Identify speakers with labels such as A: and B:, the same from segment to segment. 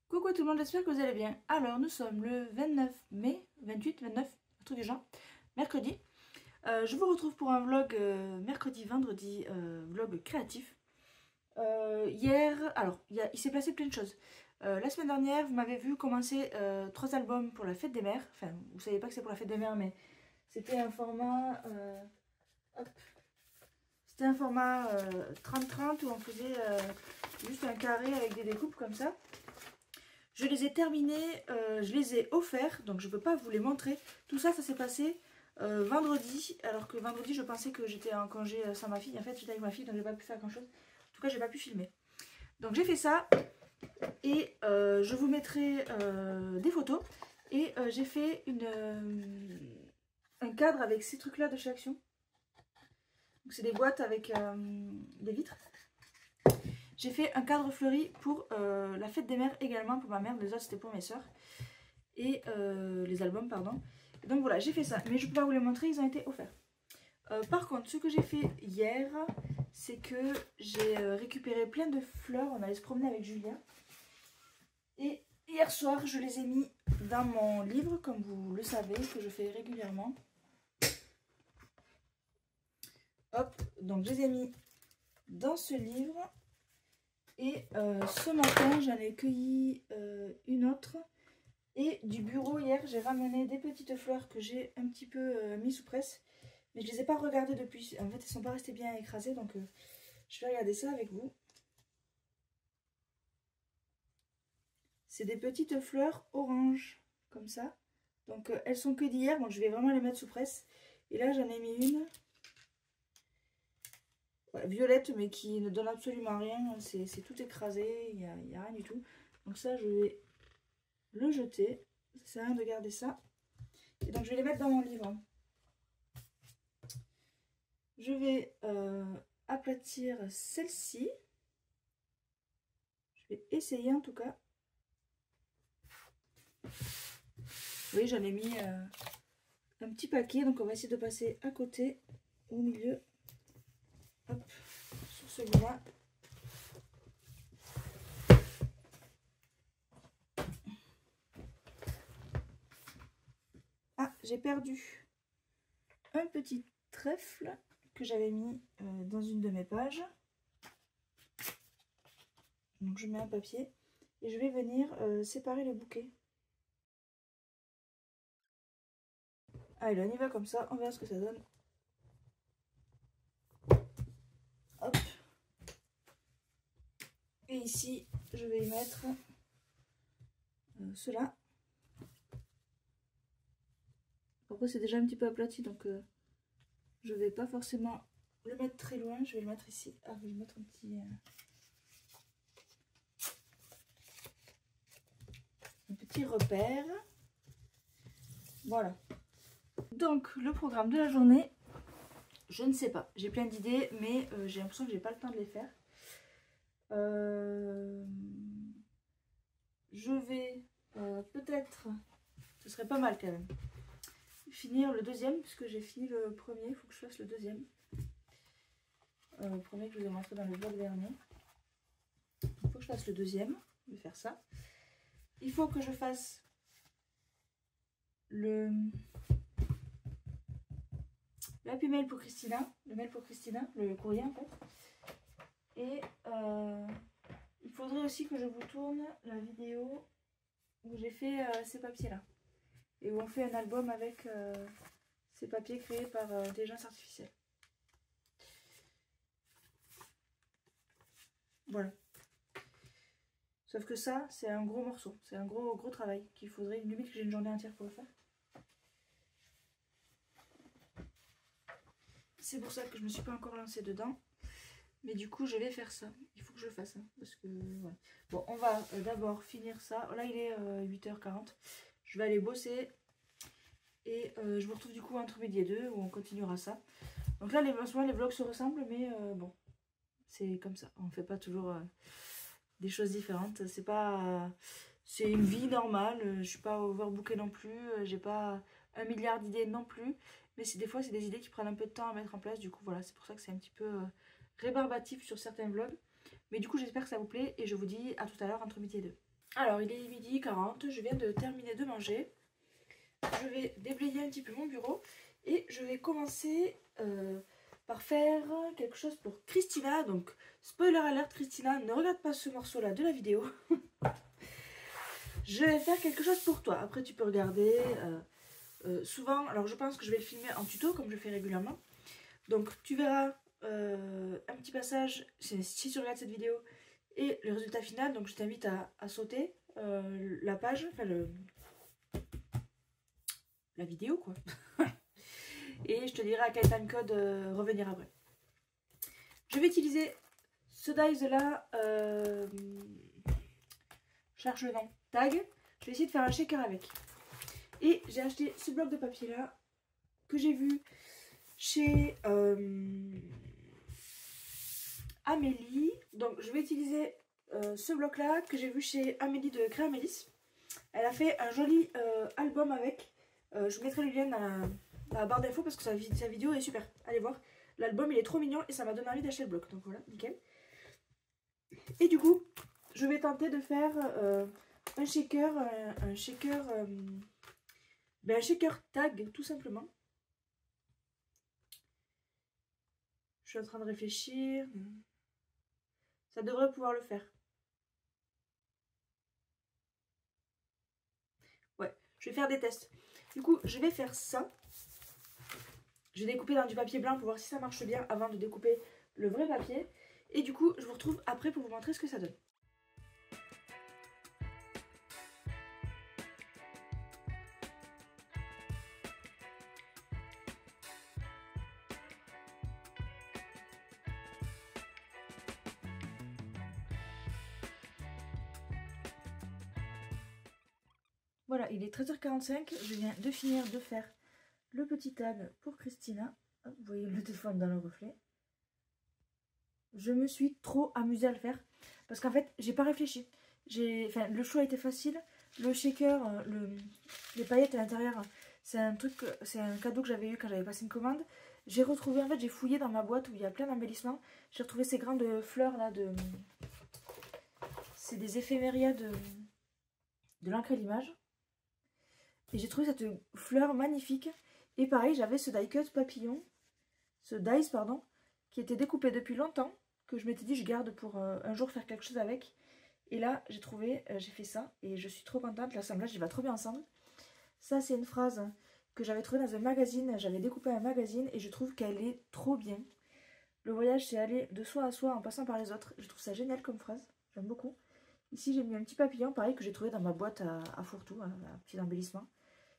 A: Coucou tout le monde, j'espère que vous allez bien. Alors, nous sommes le 29 mai, 28, 29, un truc du genre, mercredi. Je vous retrouve pour un vlog mercredi, vendredi, vlog créatif. Il s'est passé plein de choses. La semaine dernière, vous m'avez vu commencer 3 albums pour la fête des mères. Enfin, vous savez pas que c'est pour la fête des mères, mais c'était un format... hop. C'était un format 30-30 où on faisait juste un carré avec des découpes comme ça. Je les ai terminés, je les ai offerts, donc je ne peux pas vous les montrer. Tout ça, ça s'est passé vendredi, alors que vendredi, je pensais que j'étais en congé sans ma fille. En fait, j'étais avec ma fille, donc j'ai pas pu faire grand chose. En tout cas, j'ai pas pu filmer. Donc j'ai fait ça, et je vous mettrai des photos. Et j'ai fait un cadre avec ces trucs-là de chez Action. C'est des boîtes avec des vitres. J'ai fait un cadre fleuri pour la fête des mères également, pour ma mère. Les autres, c'était pour mes soeurs. Et les albums, pardon. Et donc voilà, j'ai fait ça. Mais je ne peux pas vous les montrer, ils ont été offerts. Par contre, ce que j'ai fait hier, c'est que j'ai récupéré plein de fleurs. On allait se promener avec Julien. Et hier soir, je les ai mis dans mon livre, comme vous le savez, que je fais régulièrement. Hop, donc je les ai mis dans ce livre. Et ce matin, j'en ai cueilli une autre. Et du bureau, hier, j'ai ramené des petites fleurs que j'ai un petit peu mis sous presse. Mais je ne les ai pas regardées depuis. En fait, elles ne sont pas restées bien écrasées. Donc, je vais regarder ça avec vous. C'est des petites fleurs orange, comme ça. Donc, elles sont que d'hier. Donc, je vais vraiment les mettre sous presse. Et là, j'en ai mis une. Ouais, violette, mais qui ne donne absolument rien. C'est tout écrasé. Il n'y a rien du tout. Donc, ça, je vais le jeter. Ça sert à rien de garder ça. Et donc, je vais les mettre dans mon livre. Je vais aplatir celle-ci. Je vais essayer en tout cas. Oui, j'en ai mis un petit paquet. Donc on va essayer de passer à côté, au milieu. Hop, sur celui-là. Ah, j'ai perdu un petit trèfle que j'avais mis dans une de mes pages. Donc je mets un papier et je vais venir séparer le bouquet. Allez, on y va comme ça, on verra ce que ça donne. Hop. Et ici, je vais y mettre cela. Après, c'est déjà un petit peu aplati, donc je vais pas forcément le mettre très loin. Je vais le mettre ici. Ah, je vais mettre un petit repère. Voilà. Donc, le programme de la journée, je ne sais pas. J'ai plein d'idées, mais j'ai l'impression que j'ai pas le temps de les faire. Je vais peut-être, ce serait pas mal quand même, finir le deuxième, puisque j'ai fini le premier. Il faut que je fasse le deuxième. Le premier que je vous ai montré dans le vlog dernier. Il faut que je fasse le deuxième. Je vais faire ça. Il faut que je fasse le Happy Mail pour Christina, le mail pour Christina, le courrier en fait. Et il faudrait aussi que je vous tourne la vidéo où j'ai fait ces papiers là. Et où on fait un album avec ces papiers créés par intelligence artificielle. Voilà. Sauf que ça, c'est un gros morceau. C'est un gros travail qu'il faudrait, limite que j'ai une journée entière pour le faire. C'est pour ça que je me suis pas encore lancée dedans. Mais du coup, je vais faire ça. Il faut que je le fasse. Hein, parce que, voilà. Bon, on va d'abord finir ça. Là, il est 8h40. Je vais aller bosser. Et je vous retrouve du coup entre midi et 2 où on continuera ça. Donc là, en ce moment, les vlogs se ressemblent. Mais bon, c'est comme ça. On ne fait pas toujours des choses différentes. C'est pas... c'est une vie normale. Je suis pas overbookée non plus. J'ai pas 1 milliard d'idées non plus. Mais des fois, c'est des idées qui prennent un peu de temps à mettre en place. Du coup, voilà, c'est pour ça que c'est un petit peu rébarbatif sur certains vlogs. Mais du coup, j'espère que ça vous plaît. Et je vous dis à tout à l'heure entre midi et 2. Alors, il est 12h40, je viens de terminer de manger. Je vais déblayer un petit peu mon bureau et je vais commencer par faire quelque chose pour Christina. Donc, spoiler alert, Christina, ne regarde pas ce morceau-là de la vidéo. Je vais faire quelque chose pour toi. Après, tu peux regarder souvent. Alors, je pense que je vais le filmer en tuto, comme je fais régulièrement. Donc, tu verras un petit passage si tu regardes cette vidéo et le résultat final. Donc, je t'invite à sauter la page, enfin la vidéo, quoi. Et je te dirai à quel timecode revenir après. Je vais utiliser ce dies là. Cherche le nom. Tag. Je vais essayer de faire un shaker avec. Et j'ai acheté ce bloc de papier là que j'ai vu chez Amélie. Donc je vais utiliser ce bloc là que j'ai vu chez Amélie de Créamélis. Elle a fait un joli album avec. Je vous mettrai le lien dans la barre d'infos parce que sa vidéo est super. Allez voir. L'album il est trop mignon et ça m'a donné envie d'acheter le bloc. Donc voilà, nickel. Et du coup, je vais tenter de faire un shaker tag tout simplement. Je suis en train de réfléchir. Ça devrait pouvoir le faire. Ouais, je vais faire des tests. Du coup, je vais faire ça. Je vais découper dans du papier blanc pour voir si ça marche bien avant de découper le vrai papier. Et du coup, je vous retrouve après pour vous montrer ce que ça donne. Voilà, il est 13h45. Je viens de finir de faire le petit tag pour Christina. Vous voyez le téléphone dans le reflet. Je me suis trop amusée à le faire parce qu'en fait j'ai pas réfléchi. Le choix était facile. Le shaker, les paillettes à l'intérieur, c'est un cadeau que j'avais eu quand j'avais passé une commande. J'ai retrouvé, en fait j'ai fouillé dans ma boîte où il y a plein d'embellissements. J'ai retrouvé ces grains de fleurs là c'est des éphéméria de l'encre et l'image. Et j'ai trouvé cette fleur magnifique. Et pareil, j'avais ce die cut papillon, ce dice pardon, qui était découpé depuis longtemps, que je m'étais dit je garde pour un jour faire quelque chose avec. Et là j'ai trouvé, j'ai fait ça et je suis trop contente, l'assemblage il va trop bien ensemble. Ça c'est une phrase que j'avais trouvée dans un magazine, j'avais découpé un magazine et je trouve qu'elle est trop bien. Le voyage c'est aller de soi à soi en passant par les autres, je trouve ça génial comme phrase, j'aime beaucoup. Ici j'ai mis un petit papillon pareil que j'ai trouvé dans ma boîte à fourre-tout, un petit embellissement.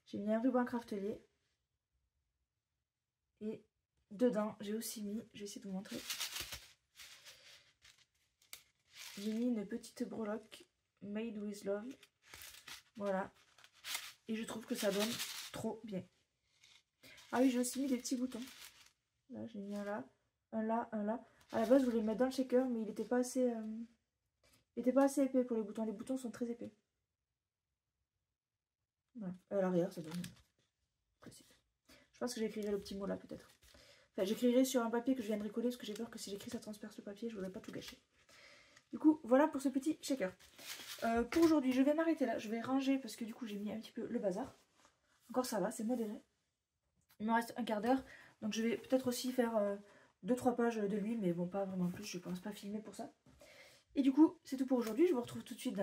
A: J'ai mis un ruban craftelier. Et dedans, j'ai aussi mis, je vais essayer de vous montrer. J'ai mis une petite breloque Made with Love. Voilà. Et je trouve que ça donne trop bien. Ah oui, j'ai aussi mis des petits boutons. Là, j'ai mis un là, un là, un là. À la base, je voulais le mettre dans le shaker, mais il n'était pas assez épais pour les boutons. Les boutons sont très épais. Voilà. À l'arrière, ça donne précis. Je pense que j'écrirai le petit mot là, peut-être. Enfin, j'écrirai sur un papier que je viendrai coller, parce que j'ai peur que si j'écris, ça transperce le papier. Je ne voudrais pas tout gâcher. Du coup, voilà pour ce petit shaker. Pour aujourd'hui, je vais m'arrêter là. Je vais ranger, parce que du coup, j'ai mis un petit peu le bazar. Encore ça va, c'est modéré. Il me reste un quart d'heure. Donc, je vais peut-être aussi faire 2-3 pages de l'huile, mais bon, pas vraiment plus. Je pense pas filmer pour ça. Et du coup, c'est tout pour aujourd'hui. Je vous retrouve tout de suite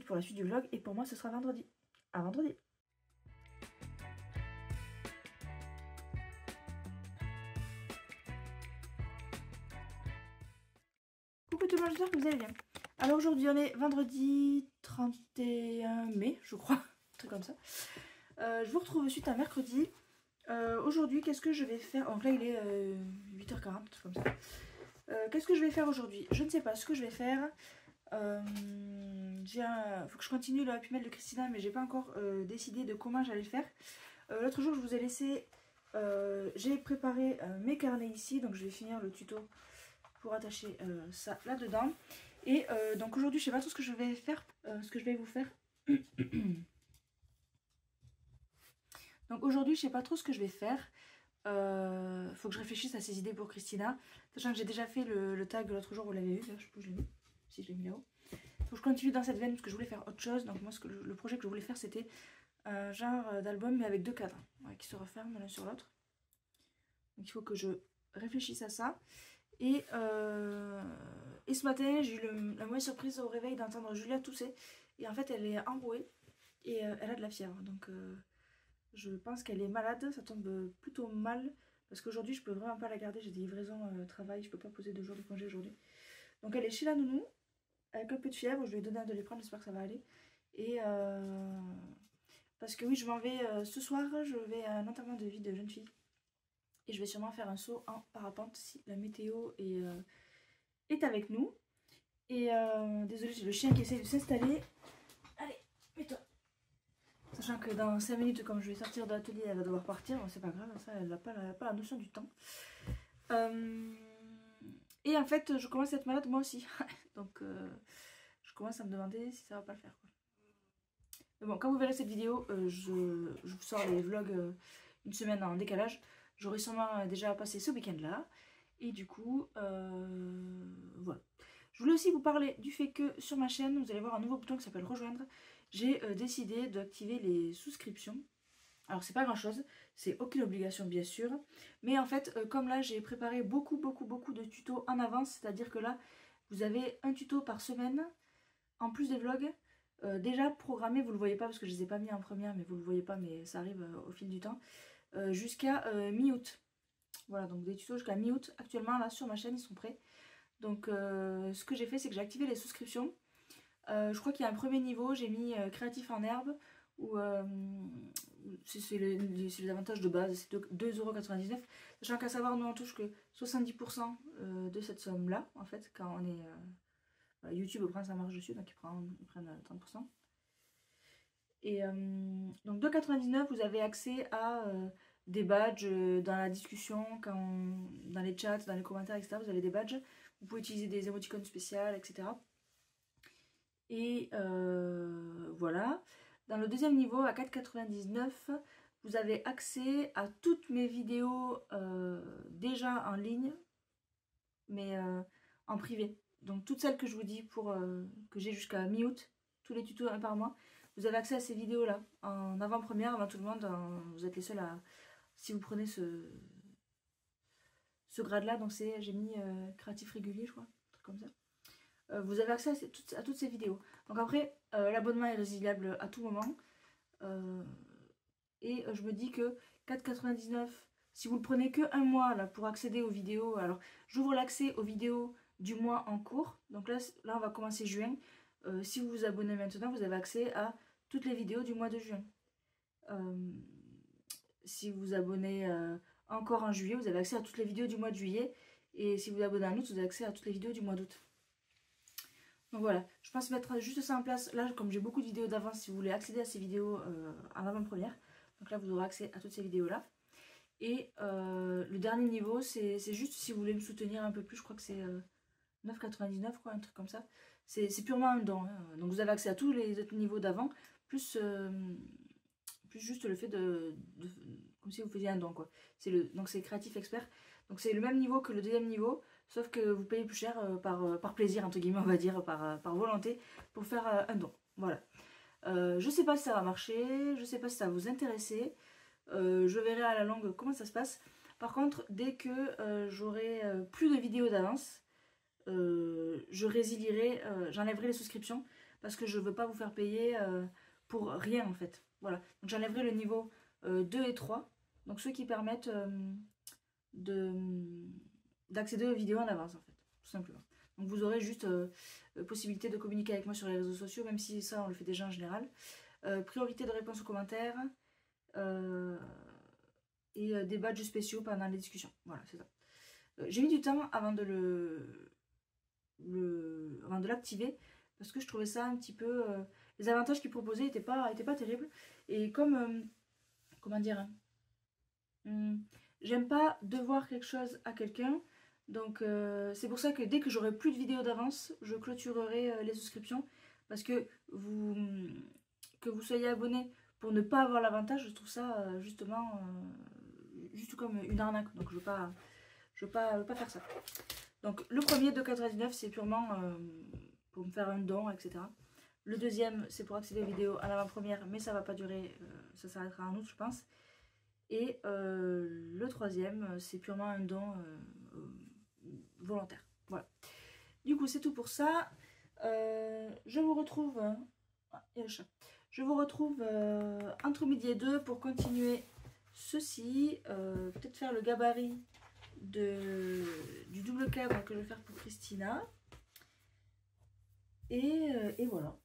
A: pour la suite du vlog. Et pour moi, ce sera vendredi. À vendredi. Coucou tout le monde, j'espère que vous allez bien. Alors aujourd'hui on est vendredi 31 mai, je crois, un truc comme ça. Je vous retrouve suite à mercredi. Aujourd'hui, qu'est-ce que je vais faire? Donc là il est 8h40, un truc comme ça. Qu'est-ce que je vais faire aujourd'hui? Je ne sais pas ce que je vais faire. Faut que je continue la pumelle de Christina, mais j'ai pas encore décidé de comment j'allais le faire. L'autre jour je vous ai laissé, j'ai préparé mes carnets ici, donc je vais finir le tuto pour attacher ça là-dedans. Et donc aujourd'hui, je sais pas trop ce que je vais faire, ce que je vais vous faire. Donc aujourd'hui, je sais pas trop ce que je vais faire. Faut que je réfléchisse à ces idées pour Christina. Sachant que j'ai déjà fait le tag l'autre jour, vous l'avez vu, là, je sais pas où je l'ai mis. Si je l'ai mis là-haut. faut que je continue dans cette veine parce que je voulais faire autre chose. Donc moi le projet que je voulais faire c'était un genre d'album mais avec 2 cadres qui se referment l'un sur l'autre. Donc il faut que je réfléchisse à ça. Et ce matin j'ai eu la mauvaise surprise au réveil d'entendre Julia tousser. Et en fait elle est enrouée et elle a de la fièvre. Donc je pense qu'elle est malade, ça tombe plutôt mal. Parce qu'aujourd'hui je peux vraiment pas la garder, j'ai des livraisons travail, je peux pas poser 2 jours de congé aujourd'hui. Donc elle est chez la nounou, avec un peu de fièvre, je lui ai donné un Doliprane, j'espère que ça va aller. Et parce que oui, je m'en vais ce soir, je vais à un enterrement de vie de jeune fille. Et je vais sûrement faire un saut en parapente si la météo est avec nous. Et désolé, j'ai le chien qui essaie de s'installer. Allez, mets-toi. Sachant que dans 5 minutes, comme je vais sortir de l'atelier, elle va devoir partir. Bon, c'est pas grave, ça, elle n'a pas la notion du temps. Et en fait, je commence à être malade moi aussi. Donc, je commence à me demander si ça va pas le faire, quoi. Mais bon, quand vous verrez cette vidéo, je vous sors les vlogs une semaine en décalage. J'aurai sûrement déjà passé ce week-end-là. Et du coup, voilà. Je voulais aussi vous parler du fait que sur ma chaîne, vous allez voir un nouveau bouton qui s'appelle rejoindre. J'ai décidé d'activer les souscriptions. Alors c'est pas grand chose, c'est aucune obligation bien sûr. Mais en fait, comme là j'ai préparé beaucoup de tutos en avance, c'est-à-dire que là, vous avez un tuto par semaine, en plus des vlogs. Déjà programmé, vous le voyez pas parce que je les ai pas mis en première, mais vous le voyez pas, mais ça arrive au fil du temps, jusqu'à mi-août. Voilà, donc des tutos jusqu'à mi-août. Actuellement là sur ma chaîne ils sont prêts. Donc ce que j'ai fait c'est que j'ai activé les souscriptions. Je crois qu'il y a un premier niveau, j'ai mis créatif en herbe, où c'est les avantages de base, c'est 2,99 €. Sachant qu'à savoir, nous on touche que 70% de cette somme là, en fait, quand on est... YouTube prend sa marge dessus, donc ils prennent 30%. Et donc 2,99 €, vous avez accès à des badges dans la discussion, dans les chats, dans les commentaires, etc. Vous avez des badges, vous pouvez utiliser des émoticônes spéciales, etc. Et voilà. Dans le deuxième niveau, à 4,99 €, vous avez accès à toutes mes vidéos déjà en ligne, mais en privé. Donc toutes celles que je vous dis que j'ai jusqu'à mi-août, tous les tutos un par mois, vous avez accès à ces vidéos-là, en avant-première, avant tout le monde. Vous êtes les seuls à... Si vous prenez ce grade-là, donc j'ai mis créatif régulier, je crois, un truc comme ça. Vous avez accès à toutes ces vidéos. Donc après, l'abonnement est résiliable à tout moment. Et je me dis que 4,99 €, si vous le prenez que un mois là, pour accéder aux vidéos, alors j'ouvre l'accès aux vidéos du mois en cours. Donc là on va commencer juin. Si vous vous abonnez maintenant, vous avez accès à toutes les vidéos du mois de juin. Si vous vous abonnez encore en juillet, vous avez accès à toutes les vidéos du mois de juillet. Et si vous vous abonnez en août, vous avez accès à toutes les vidéos du mois d'août. Donc voilà, je pense mettre juste ça en place. Là, comme j'ai beaucoup de vidéos d'avance, si vous voulez accéder à ces vidéos en avant-première, donc là vous aurez accès à toutes ces vidéos-là. Et le dernier niveau, c'est juste si vous voulez me soutenir un peu plus, je crois que c'est 9,99 €, quoi, un truc comme ça. C'est purement un don, hein. Donc vous avez accès à tous les autres niveaux d'avant, plus juste le fait comme si vous faisiez un don, quoi. Donc c'est créatif expert. Donc c'est le même niveau que le deuxième niveau, sauf que vous payez plus cher par plaisir, entre guillemets, on va dire, par volonté, pour faire un don. Voilà. Je sais pas si ça va marcher, je sais pas si ça va vous intéresser. Je verrai à la longue comment ça se passe. Par contre, dès que j'aurai plus de vidéos d'avance, je résilierai, j'enlèverai les souscriptions parce que je veux pas vous faire payer pour rien en fait. Voilà. Donc j'enlèverai le niveau 2 et 3, donc ceux qui permettent d'accéder aux vidéos en avance en fait, tout simplement. Donc vous aurez juste possibilité de communiquer avec moi sur les réseaux sociaux, même si ça on le fait déjà en général. Priorité de réponse aux commentaires. Et des badges spéciaux pendant les discussions. Voilà, c'est ça. J'ai mis du temps avant de l'activer parce que je trouvais ça un petit peu... les avantages qu'il proposait n'étaient pas terribles. Et comme... comment dire, j'aime pas devoir quelque chose à quelqu'un. Donc c'est pour ça que dès que j'aurai plus de vidéos d'avance, je clôturerai les souscriptions. Parce que vous soyez abonné pour ne pas avoir l'avantage, je trouve ça justement juste comme une arnaque. Donc je veux pas faire ça. Donc le premier de 99, c'est purement pour me faire un don, etc. Le deuxième, c'est pour accéder aux vidéos à l'avant-première, mais ça va pas durer, ça s'arrêtera en août, je pense. Et le troisième, c'est purement un don volontaire. Voilà. Du coup, c'est tout pour ça. Je vous retrouve... Ah, il y a le chat. Je vous retrouve entre midi et 2 pour continuer ceci. Peut-être faire le gabarit du double cadre que je vais faire pour Christina. Et voilà.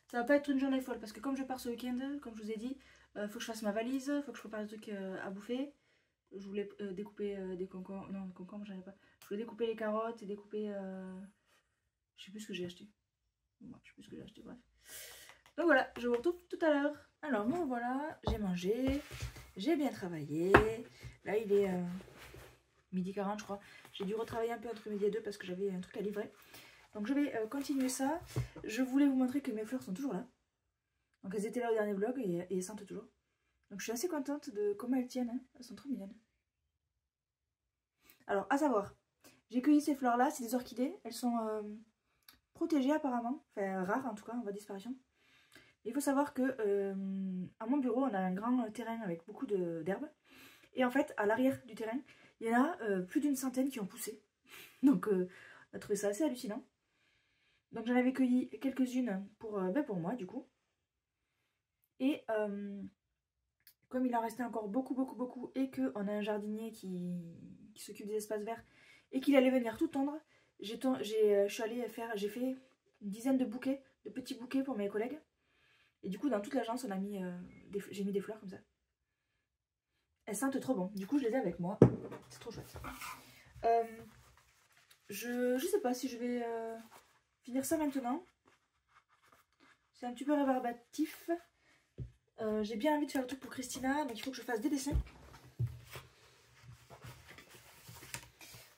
A: Ça va pas être une journée folle parce que comme je pars ce week-end, comme je vous ai dit, faut que je fasse ma valise, faut que je prépare des trucs à bouffer. Je voulais découper des concombres. Non, des concombres, j'en ai pas. Je voulais découper les carottes et découper. Je sais plus ce que j'ai acheté. Bon, je sais plus ce que j'ai acheté, bref. Donc voilà, je vous retrouve tout à l'heure. Alors, bon, voilà, j'ai mangé, j'ai bien travaillé. Là, il est midi 40, je crois. J'ai dû retravailler un peu entre midi et 2 parce que j'avais un truc à livrer. Donc, je vais continuer ça. Je voulais vous montrer que mes fleurs sont toujours là. Donc, elles étaient là au dernier vlog et elles sentent toujours. Donc, je suis assez contente de comment elles tiennent. Hein. Elles sont trop mignonnes. Alors, à savoir, j'ai cueilli ces fleurs-là. C'est des orchidées. Elles sont protégées apparemment. Enfin, rares en tout cas, en voie de disparition. Il faut savoir que à mon bureau, on a un grand terrain avec beaucoup d'herbes. Et en fait, à l'arrière du terrain, il y en a plus d'une centaine qui ont poussé. Donc, on a trouvé ça assez hallucinant. Donc, j'en avais cueilli quelques-unes pour moi, du coup. Et comme il en restait encore beaucoup, et qu'on a un jardinier qui s'occupe des espaces verts, et qu'il allait venir tout tondre, j'ai fait une dizaine de bouquets, de petits bouquets pour mes collègues. Et du coup, dans toute l'agence, j'ai mis des fleurs comme ça. Elles sentent trop bon. Du coup, je les ai avec moi. C'est trop chouette. Je sais pas si je vais finir ça maintenant. C'est un petit peu rébarbatif. J'ai bien envie de faire le truc pour Christina, donc il faut que je fasse des dessins.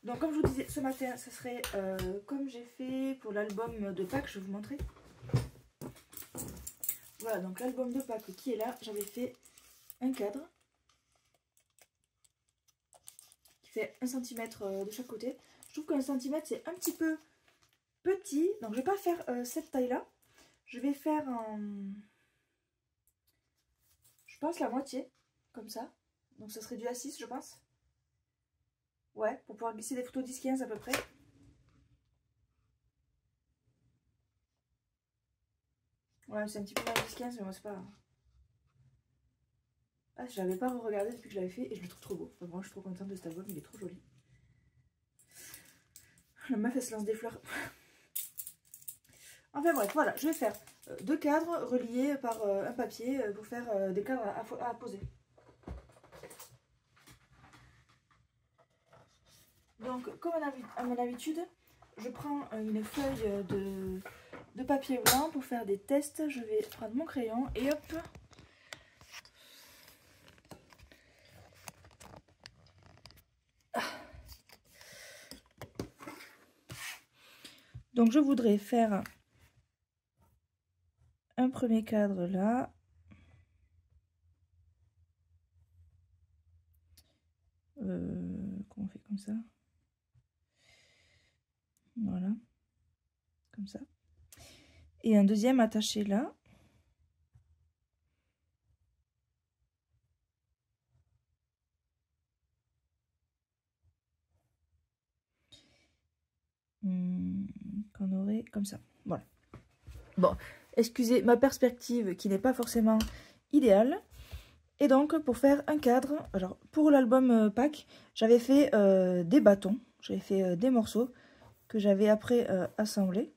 A: Donc comme je vous disais ce matin, ça serait comme j'ai fait pour l'album de Pâques, je vais vous montrer. Voilà, donc l'album de Pâques qui est là, j'avais fait un cadre qui fait 1 cm de chaque côté. Je trouve qu'un centimètre c'est un petit peu petit, donc je vais pas faire cette taille là. Je vais faire je pense la moitié, comme ça. Donc ça serait du A6 je pense. Ouais, pour pouvoir glisser des photos 10-15 à peu près. Ouais, c'est un petit peu moins 10-15, mais moi c'est pas... Ah, je l'avais pas regardé depuis que je l'avais fait et je le trouve trop beau. Enfin, vraiment, je suis trop contente de cet album, il est trop joli. La meuf, elle se lance des fleurs. Enfin bref, voilà, je vais faire 2 cadres reliés par un papier pour faire des cadres à poser. Donc, comme à mon habitude, je prends une feuille de papier blanc pour faire des tests. Je vais prendre mon crayon et hop. Donc, je voudrais faire un premier cadre là. Comment on fait comme ça? Voilà. Comme ça. Et un deuxième attaché là. Qu'on aurait comme ça. Voilà. Bon, excusez ma perspective qui n'est pas forcément idéale. Et donc, pour faire un cadre, alors pour l'album Pâques, j'avais fait des bâtons. J'avais fait des morceaux que j'avais après assemblés.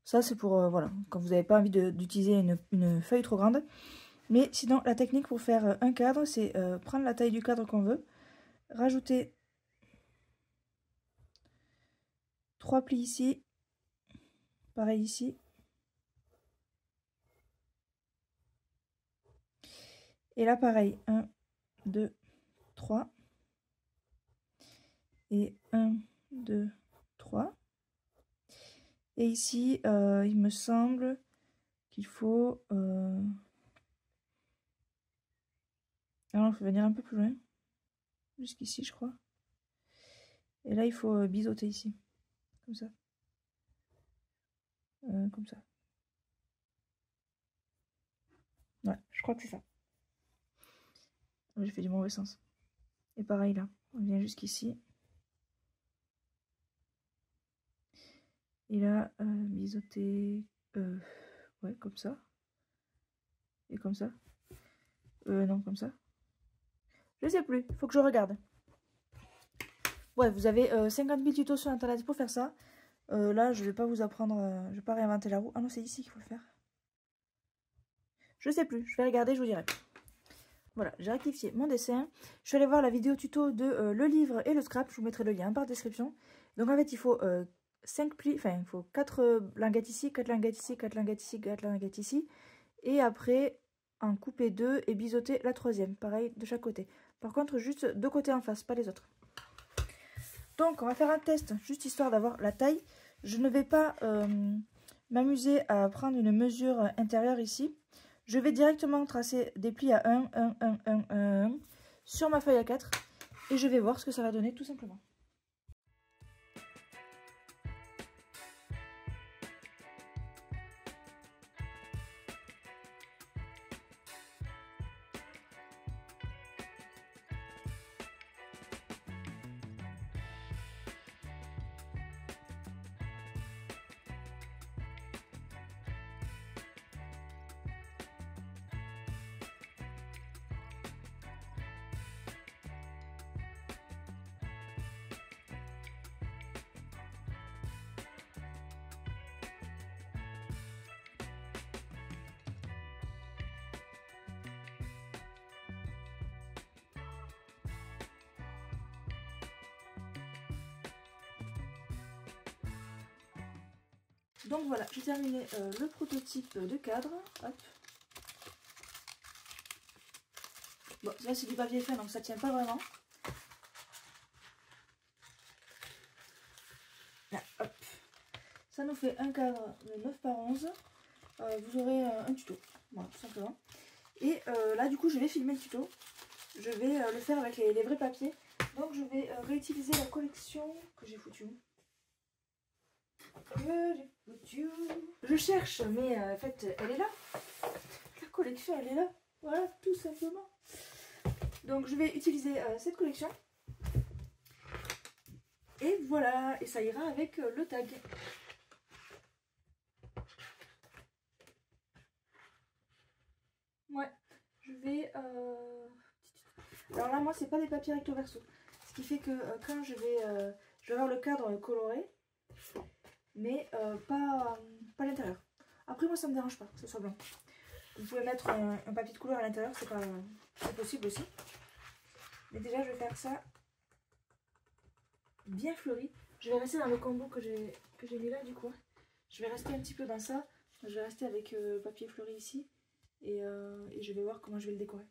A: Ça, c'est pour, voilà, quand vous n'avez pas envie d'utiliser une feuille trop grande. Mais sinon, la technique pour faire un cadre, c'est prendre la taille du cadre qu'on veut, rajouter 3 plis ici, pareil ici. Et là, pareil, 1, 2, 3. Et 1, 2, 3. Et ici, il me semble qu'il faut... Alors, il faut venir un peu plus loin. Jusqu'ici, je crois. Et là, il faut biseauter ici. comme ça. Comme ça. Ouais, je crois que c'est ça. J'ai fait du mauvais sens. Et pareil là, on vient jusqu'ici. Et là, biseauter, ouais, comme ça. Et comme ça. Non, comme ça. Je sais plus, faut que je regarde. Ouais, vous avez 50 000 tutos sur internet pour faire ça. Là, je vais pas vous apprendre, je vais pas réinventer la roue. Ah non, c'est ici qu'il faut le faire. Je sais plus, je vais regarder, je vous dirai. Voilà, j'ai rectifié mon dessin. Je suis allée voir la vidéo tuto de le livre et le scrap. Je vous mettrai le lien en barre de description. Donc en fait, il faut 5 plis, enfin, il faut 4 linguettes ici, 4 linguettes ici, 4 linguettes ici, 4 linguettes ici. Et après, en couper 2 et biseauter la troisième. Pareil de chaque côté. Par contre, juste 2 côtés en face, pas les autres. Donc, on va faire un test, juste histoire d'avoir la taille. Je ne vais pas m'amuser à prendre une mesure intérieure ici. Je vais directement tracer des plis à 1, 1, 1, 1, 1, 1 sur ma feuille A4 et je vais voir ce que ça va donner tout simplement. Donc voilà, j'ai terminé le prototype de cadre. Hop. Bon, là c'est du papier fin donc ça tient pas vraiment. Là, hop. Ça nous fait un cadre de 9 par 11. Vous aurez un tuto, voilà, tout simplement. Et là du coup je vais filmer le tuto. Je vais le faire avec les vrais papiers. Donc je vais réutiliser la collection que j'ai foutue. Je cherche, mais en fait, elle est là. La collection, elle est là. Voilà, tout simplement. Donc, je vais utiliser cette collection. Et voilà, et ça ira avec le tag. Ouais, je vais... Alors là, moi, c'est pas des papiers recto verso. Ce qui fait que quand je vais avoir le cadre coloré, mais pas l'intérieur. Après moi ça me dérange pas que ce soit blanc. Vous pouvez mettre un papier de couleur à l'intérieur, c'est possible aussi. Mais déjà je vais faire ça bien fleuri. Je vais rester dans le combo que j'ai mis là du coup. Je vais rester un petit peu dans ça. Je vais rester avec papier fleuri ici et je vais voir comment je vais le décorer.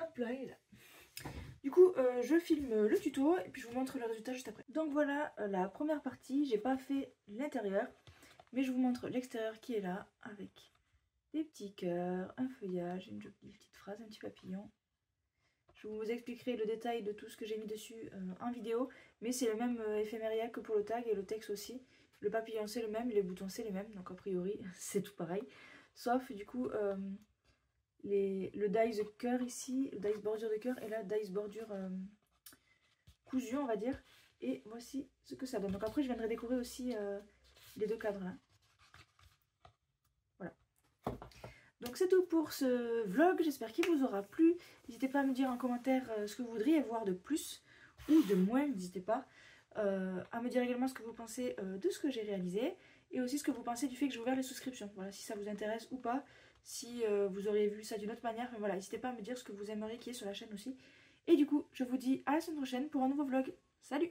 A: Hop là, il est là. Du coup, je filme le tuto et puis je vous montre le résultat juste après. Donc voilà la première partie, j'ai pas fait l'intérieur, mais je vous montre l'extérieur qui est là avec des petits cœurs, un feuillage, une jolie petite phrase, un petit papillon. Je vous expliquerai le détail de tout ce que j'ai mis dessus en vidéo, mais c'est le même éphémériel que pour le tag et le texte aussi. Le papillon c'est le même, les boutons c'est les mêmes, donc a priori c'est tout pareil. Sauf du coup... le dies cœur ici, le dies bordure de cœur et la dies bordure cousue on va dire. Et voici ce que ça donne. Donc après je viendrai décorer aussi les deux cadres là. Voilà. Donc c'est tout pour ce vlog, j'espère qu'il vous aura plu. N'hésitez pas à me dire en commentaire ce que vous voudriez voir de plus ou de moins, n'hésitez pas. À me dire également ce que vous pensez de ce que j'ai réalisé. Et aussi ce que vous pensez du fait que j'ai ouvert les souscriptions. Voilà, si ça vous intéresse ou pas. Si vous auriez vu ça d'une autre manière. Mais voilà, n'hésitez pas à me dire ce que vous aimeriez qu'il y ait sur la chaîne aussi. Et du coup, je vous dis à la semaine prochaine pour un nouveau vlog. Salut!